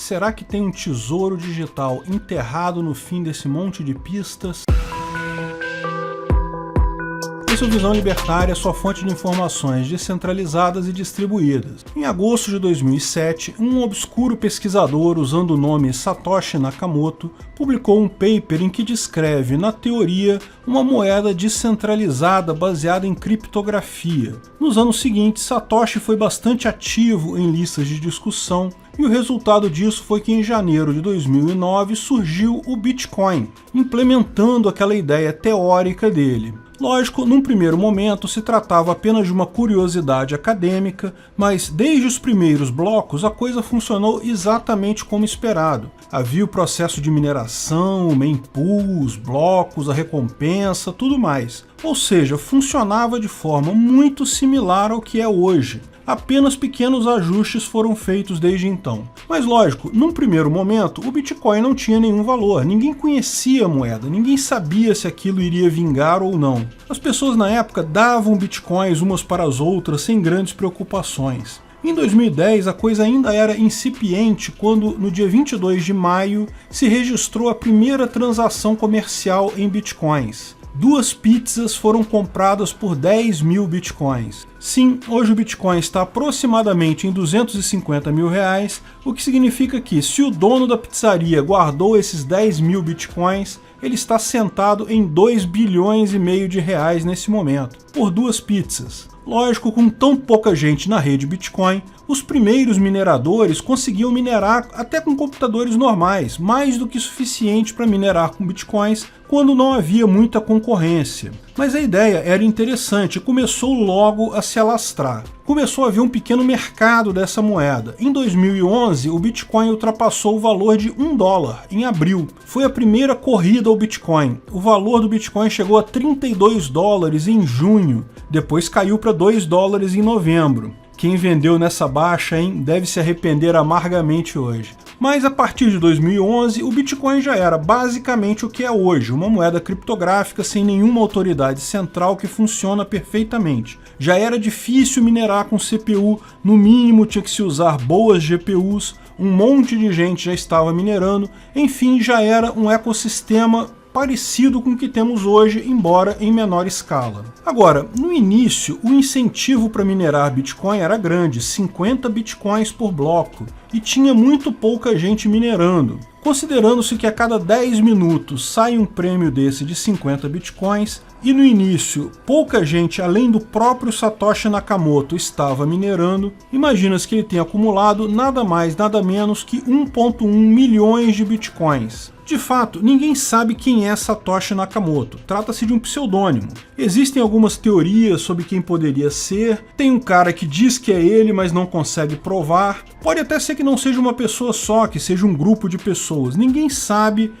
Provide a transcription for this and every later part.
Será que tem um tesouro digital enterrado no fim desse monte de pistas? Esse é o Visão Libertária, sua fonte de informações descentralizadas e distribuídas. Em agosto de 2007, um obscuro pesquisador usando o nome Satoshi Nakamoto publicou um paper em que descreve, na teoria, uma moeda descentralizada baseada em criptografia. Nos anos seguintes, Satoshi foi bastante ativo em listas de discussão e o resultado disso foi que em janeiro de 2009 surgiu o Bitcoin, implementando aquela ideia teórica dele. Lógico, num primeiro momento se tratava apenas de uma curiosidade acadêmica, mas desde os primeiros blocos a coisa funcionou exatamente como esperado. Havia o processo de mineração, o mempool, os blocos, a recompensa, tudo mais. Ou seja, funcionava de forma muito similar ao que é hoje. Apenas pequenos ajustes foram feitos desde então. Mas lógico, num primeiro momento, o Bitcoin não tinha nenhum valor, ninguém conhecia a moeda, ninguém sabia se aquilo iria vingar ou não. As pessoas na época davam Bitcoins umas para as outras sem grandes preocupações. Em 2010, a coisa ainda era incipiente quando, no dia 22 de maio, se registrou a primeira transação comercial em Bitcoins. 2 pizzas foram compradas por 10 mil Bitcoins. Sim, hoje o Bitcoin está aproximadamente em 250 mil reais, o que significa que, se o dono da pizzaria guardou esses 10 mil Bitcoins, ele está sentado em 2 bilhões e meio de reais nesse momento, por 2 pizzas. Lógico, com tão pouca gente na rede Bitcoin, os primeiros mineradores conseguiam minerar até com computadores normais, mais do que suficiente para minerar com Bitcoins quando não havia muita concorrência. Mas a ideia era interessante e começou logo a se alastrar. Começou a haver um pequeno mercado dessa moeda. Em 2011, o Bitcoin ultrapassou o valor de $1 em abril. Foi a primeira corrida ao Bitcoin. O valor do Bitcoin chegou a $32 em junho. Depois caiu para $2 em novembro. Quem vendeu nessa baixa, deve se arrepender amargamente hoje. Mas a partir de 2011, o Bitcoin já era basicamente o que é hoje, uma moeda criptográfica sem nenhuma autoridade central que funciona perfeitamente. Já era difícil minerar com CPU, no mínimo tinha que se usar boas GPUs, um monte de gente já estava minerando, enfim, já era um ecossistema parecido com o que temos hoje, embora em menor escala. Agora, no início, o incentivo para minerar Bitcoin era grande, 50 Bitcoins por bloco, e tinha muito pouca gente minerando. Considerando-se que a cada 10 minutos sai um prêmio desse de 50 Bitcoins, e no início pouca gente além do próprio Satoshi Nakamoto estava minerando, imagina-se que ele tem acumulado nada mais nada menos que 1,1 milhões de Bitcoins. De fato, ninguém sabe quem é Satoshi Nakamoto, trata-se de um pseudônimo. Existem algumas teorias sobre quem poderia ser, tem um cara que diz que é ele, mas não consegue provar, pode até ser que não seja uma pessoa só, que seja um grupo de pessoas, ninguém sabe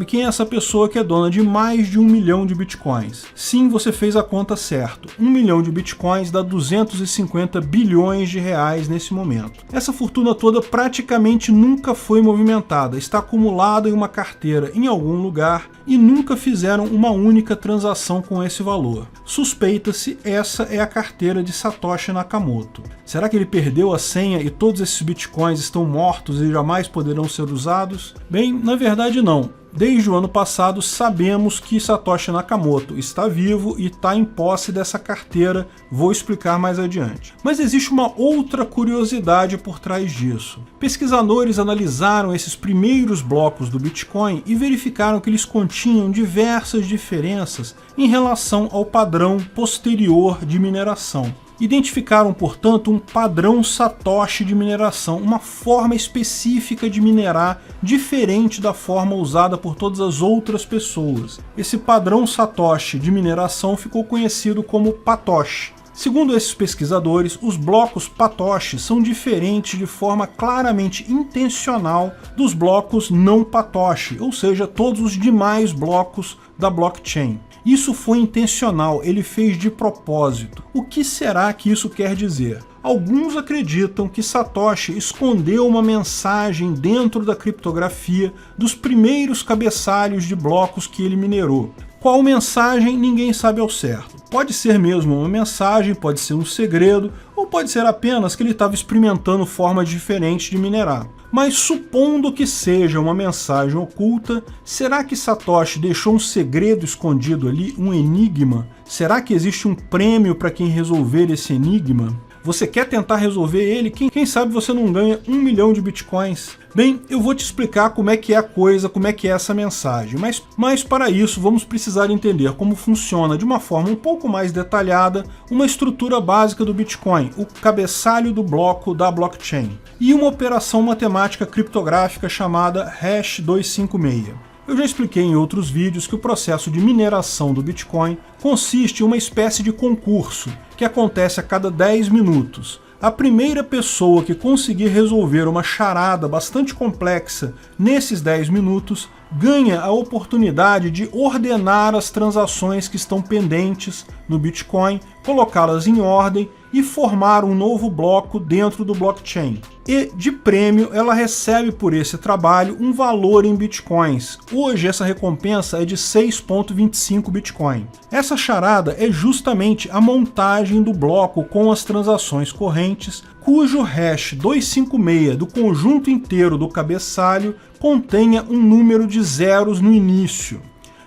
quem é essa pessoa que é dona de mais de 1 milhão de Bitcoins. Sim, você fez a conta certo, 1 milhão de Bitcoins dá 250 bilhões de reais nesse momento. Essa fortuna toda praticamente nunca foi movimentada, está acumulada em uma carteira em algum lugar e nunca fizeram uma única transação com esse valor. Suspeita-se essa é a carteira de Satoshi Nakamoto. Será que ele perdeu a senha e todos esses bitcoins estão mortos e jamais poderão ser usados? Bem, na verdade não. Desde o ano passado sabemos que Satoshi Nakamoto está vivo e está em posse dessa carteira, vou explicar mais adiante. Mas existe uma outra curiosidade por trás disso. Pesquisadores analisaram esses primeiros blocos do Bitcoin e verificaram que eles continham diversas diferenças em relação ao padrão posterior de mineração. Identificaram, portanto, um padrão Satoshi de mineração, uma forma específica de minerar diferente da forma usada por todas as outras pessoas. Esse padrão Satoshi de mineração ficou conhecido como Patoshi. Segundo esses pesquisadores, os blocos Patoshi são diferentes de forma claramente intencional dos blocos não Patoshi, ou seja, todos os demais blocos da blockchain. Isso foi intencional, ele fez de propósito. O que será que isso quer dizer? Alguns acreditam que Satoshi escondeu uma mensagem dentro da criptografia dos primeiros cabeçalhos de blocos que ele minerou. Qual mensagem, ninguém sabe ao certo. Pode ser mesmo uma mensagem, pode ser um segredo, ou pode ser apenas que ele estava experimentando formas diferentes de minerar. Mas supondo que seja uma mensagem oculta, será que Satoshi deixou um segredo escondido ali, um enigma? Será que existe um prêmio para quem resolver esse enigma? Você quer tentar resolver ele? Quem sabe você não ganha 1 milhão de bitcoins? Bem, eu vou te explicar como é que é a coisa, como é que é essa mensagem, mas para isso vamos precisar entender como funciona de uma forma um pouco mais detalhada uma estrutura básica do Bitcoin, o cabeçalho do bloco da blockchain, e uma operação matemática criptográfica chamada hash 256. Eu já expliquei em outros vídeos que o processo de mineração do Bitcoin consiste em uma espécie de concurso que acontece a cada 10 minutos. A primeira pessoa que conseguir resolver uma charada bastante complexa nesses 10 minutos ganha a oportunidade de ordenar as transações que estão pendentes no Bitcoin, colocá-las em ordem e formar um novo bloco dentro do blockchain. E, de prêmio, ela recebe por esse trabalho um valor em bitcoins. Hoje essa recompensa é de 6,25 bitcoin. Essa charada é justamente a montagem do bloco com as transações correntes, cujo hash 256 do conjunto inteiro do cabeçalho contenha um número de zeros no início.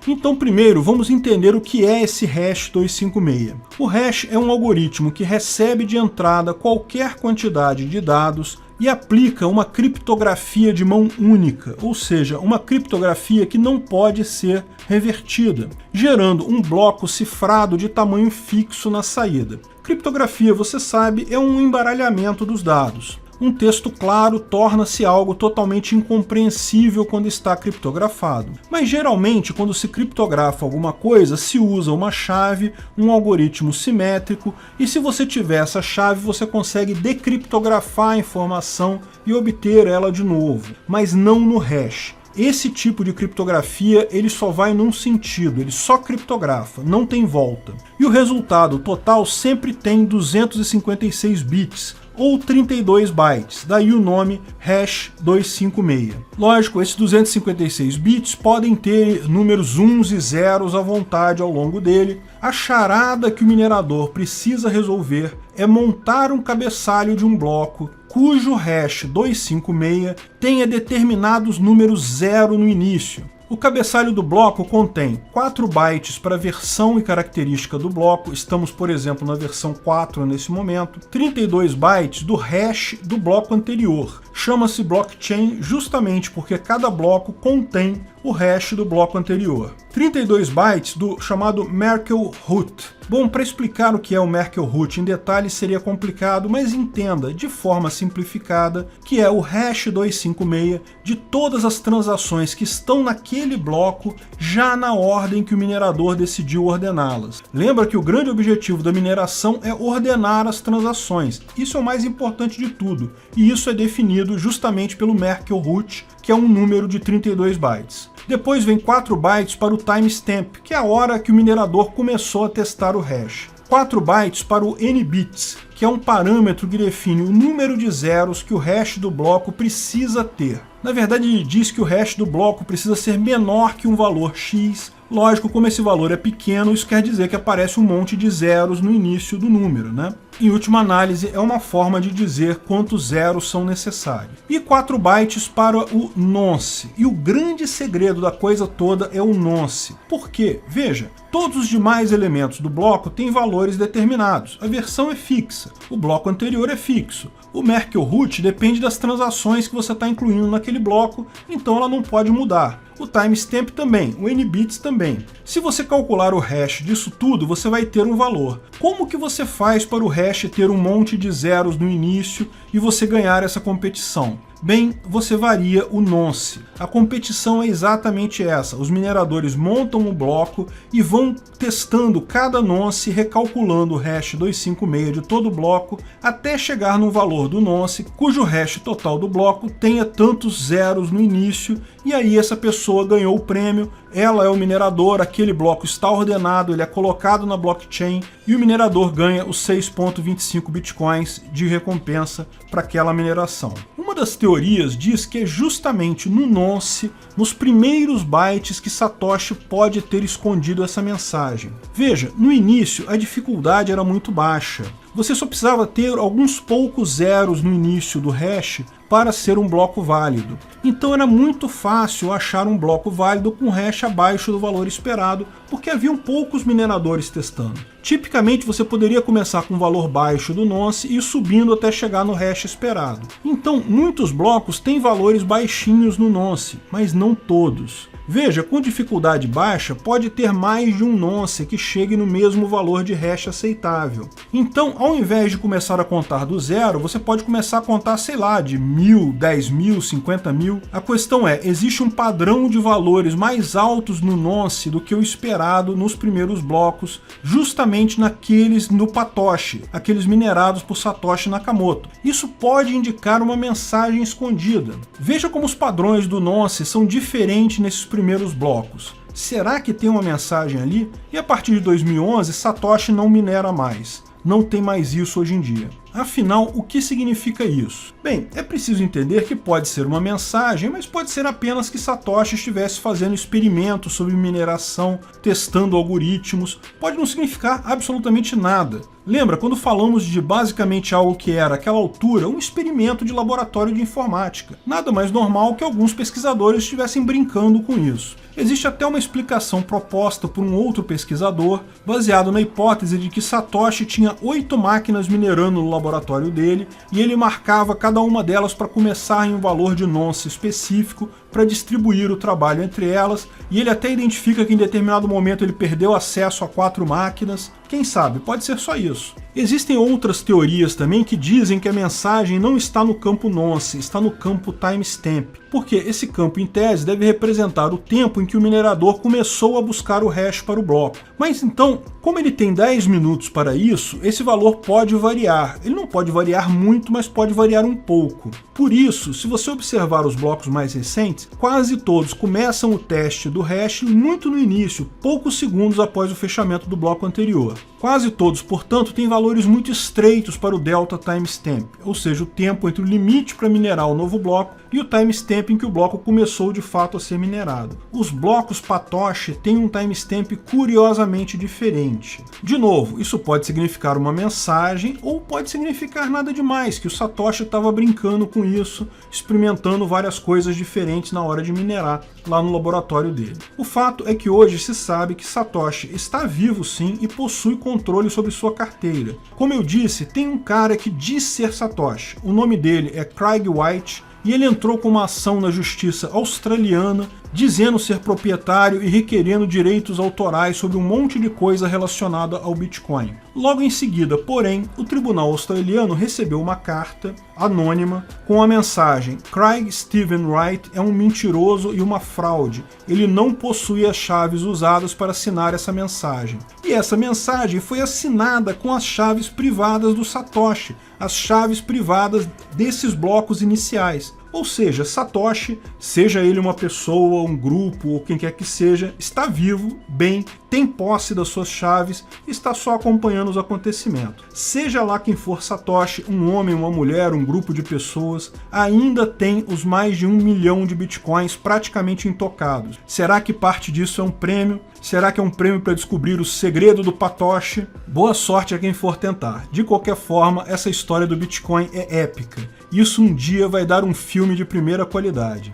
Então primeiro vamos entender o que é esse hash 256. O hash é um algoritmo que recebe de entrada qualquer quantidade de dados e aplica uma criptografia de mão única, ou seja, uma criptografia que não pode ser revertida, gerando um bloco cifrado de tamanho fixo na saída. Criptografia, você sabe, é um embaralhamento dos dados. Um texto claro torna-se algo totalmente incompreensível quando está criptografado. Mas geralmente, quando se criptografa alguma coisa, se usa uma chave, um algoritmo simétrico, e se você tiver essa chave, você consegue decriptografar a informação e obter ela de novo, mas não no hash. Esse tipo de criptografia ele só vai num sentido, ele só criptografa, não tem volta. E o resultado total sempre tem 256 bits, ou 32 bytes, daí o nome hash 256. Lógico, esses 256 bits podem ter números uns e zeros à vontade ao longo dele. A charada que o minerador precisa resolver é montar um cabeçalho de um bloco cujo hash 256 tenha determinados números 0 no início. O cabeçalho do bloco contém 4 bytes para a versão e característica do bloco, estamos, por exemplo, na versão 4 nesse momento, 32 bytes do hash do bloco anterior. Chama-se blockchain justamente porque cada bloco contém o hash do bloco anterior. 32 bytes do chamado Merkle root. Bom, para explicar o que é o Merkle root em detalhes seria complicado, mas entenda de forma simplificada que é o hash 256 de todas as transações que estão naquele bloco já na ordem que o minerador decidiu ordená-las. Lembra que o grande objetivo da mineração é ordenar as transações. Isso é o mais importante de tudo, e isso é definido justamente pelo Merkle root, que é um número de 32 bytes. Depois vem 4 bytes para o timestamp, que é a hora que o minerador começou a testar o hash. 4 bytes para o nbits, que é um parâmetro que define o número de zeros que o hash do bloco precisa ter. Na verdade, ele diz que o hash do bloco precisa ser menor que um valor x. Lógico, como esse valor é pequeno, isso quer dizer que aparece um monte de zeros no início do número, né? Em última análise, é uma forma de dizer quantos zeros são necessários. E 4 bytes para o nonce. E o grande segredo da coisa toda é o nonce. Por quê? Veja, todos os demais elementos do bloco têm valores determinados. A versão é fixa, o bloco anterior é fixo. O Merkle root depende das transações que você está incluindo naquele bloco, então ela não pode mudar. O timestamp também, o nbits também. Se você calcular o hash disso tudo, você vai ter um valor. Como que você faz para o hash ter um monte de zeros no início e você ganhar essa competição? Bem, você varia o nonce. A competição é exatamente essa. Os mineradores montam o bloco e vão testando cada nonce, recalculando o hash 256 de todo o bloco, até chegar no valor do nonce, cujo hash total do bloco tenha tantos zeros no início, e aí essa pessoa ganhou o prêmio. Ela é o minerador, aquele bloco está ordenado, ele é colocado na blockchain e o minerador ganha os 6,25 bitcoins de recompensa para aquela mineração. Uma das teorias diz que é justamente no nonce, nos primeiros bytes, que Satoshi pode ter escondido essa mensagem. Veja, no início a dificuldade era muito baixa. Você só precisava ter alguns poucos zeros no início do hash para ser um bloco válido. Então era muito fácil achar um bloco válido com hash abaixo do valor esperado, porque haviam poucos mineradores testando. Tipicamente você poderia começar com um valor baixo do nonce e ir subindo até chegar no hash esperado. Então muitos blocos têm valores baixinhos no nonce, mas não todos. Veja, com dificuldade baixa pode ter mais de um nonce que chegue no mesmo valor de hash aceitável. Então, ao invés de começar a contar do zero, você pode começar a contar, sei lá, de 1000, 10.000, 50.000. A questão é, existe um padrão de valores mais altos no nonce do que o esperado nos primeiros blocos, justamente naqueles no Patoshi, aqueles minerados por Satoshi Nakamoto. Isso pode indicar uma mensagem escondida. Veja como os padrões do nonce são diferentes nesses primeiros blocos. Será que tem uma mensagem ali? E a partir de 2011, Satoshi não minera mais. Não tem mais isso hoje em dia. Afinal, o que significa isso? Bem, é preciso entender que pode ser uma mensagem, mas pode ser apenas que Satoshi estivesse fazendo experimentos sobre mineração, testando algoritmos. Pode não significar absolutamente nada. Lembra quando falamos de basicamente algo que era, àquela altura, um experimento de laboratório de informática? Nada mais normal que alguns pesquisadores estivessem brincando com isso. Existe até uma explicação proposta por um outro pesquisador, baseado na hipótese de que Satoshi tinha 8 máquinas minerando no laboratório dele, e ele marcava cada uma delas para começar em um valor de nonce específico para distribuir o trabalho entre elas, e ele até identifica que em determinado momento ele perdeu acesso a 4 máquinas. Quem sabe, pode ser só isso. Existem outras teorias também que dizem que a mensagem não está no campo nonce, está no campo timestamp, porque esse campo em tese deve representar o tempo em que o minerador começou a buscar o hash para o bloco. Mas então, como ele tem 10 minutos para isso, esse valor pode variar. Ele não pode variar muito, mas pode variar um pouco. Por isso, se você observar os blocos mais recentes, quase todos começam o teste do hash muito no início, poucos segundos após o fechamento do bloco anterior. Quase todos, portanto, têm valores muito estreitos para o delta timestamp, ou seja, o tempo entre o limite para minerar o novo bloco e o timestamp em que o bloco começou de fato a ser minerado. Os blocos Patoshi têm um timestamp curiosamente diferente. De novo, isso pode significar uma mensagem ou pode significar nada demais, que o Satoshi estava brincando com isso, experimentando várias coisas diferentes na hora de minerar lá no laboratório dele. O fato é que hoje se sabe que Satoshi está vivo sim e possui controle sobre sua carteira. Como eu disse, tem um cara que diz ser Satoshi. O nome dele é Craig White e ele entrou com uma ação na justiça australiana dizendo ser proprietário e requerendo direitos autorais sobre um monte de coisa relacionada ao Bitcoin. Logo em seguida, porém, o tribunal australiano recebeu uma carta anônima com a mensagem: Craig Stephen Wright é um mentiroso e uma fraude. Ele não possui as chaves usadas para assinar essa mensagem. E essa mensagem foi assinada com as chaves privadas do Satoshi, as chaves privadas desses blocos iniciais. Ou seja, Satoshi, seja ele uma pessoa, um grupo ou quem quer que seja, está vivo, bem, tem posse das suas chaves, está só acompanhando os acontecimentos. Seja lá quem for Satoshi, um homem, uma mulher, um grupo de pessoas, ainda tem os mais de 1 milhão de bitcoins praticamente intocados. Será que parte disso é um prêmio? Será que é um prêmio para descobrir o segredo do Patoshi? Boa sorte a quem for tentar. De qualquer forma, essa história do Bitcoin é épica. Isso um dia vai dar um filme de primeira qualidade.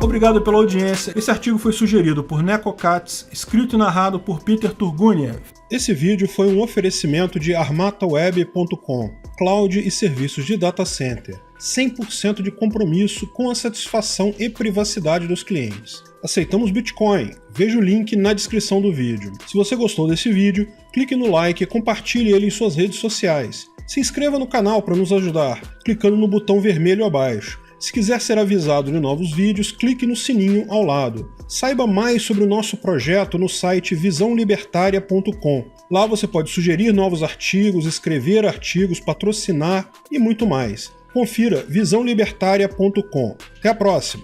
Obrigado pela audiência. Esse artigo foi sugerido por NecoCats, escrito e narrado por Peter Turguniev. Esse vídeo foi um oferecimento de armataweb.com, cloud e serviços de data center. 100% de compromisso com a satisfação e privacidade dos clientes. Aceitamos Bitcoin. Veja o link na descrição do vídeo. Se você gostou desse vídeo, clique no like e compartilhe ele em suas redes sociais. Se inscreva no canal para nos ajudar, clicando no botão vermelho abaixo. Se quiser ser avisado de novos vídeos, clique no sininho ao lado. Saiba mais sobre o nosso projeto no site visãolibertaria.com. Lá você pode sugerir novos artigos, escrever artigos, patrocinar e muito mais. Confira visãolibertaria.com. Até a próxima!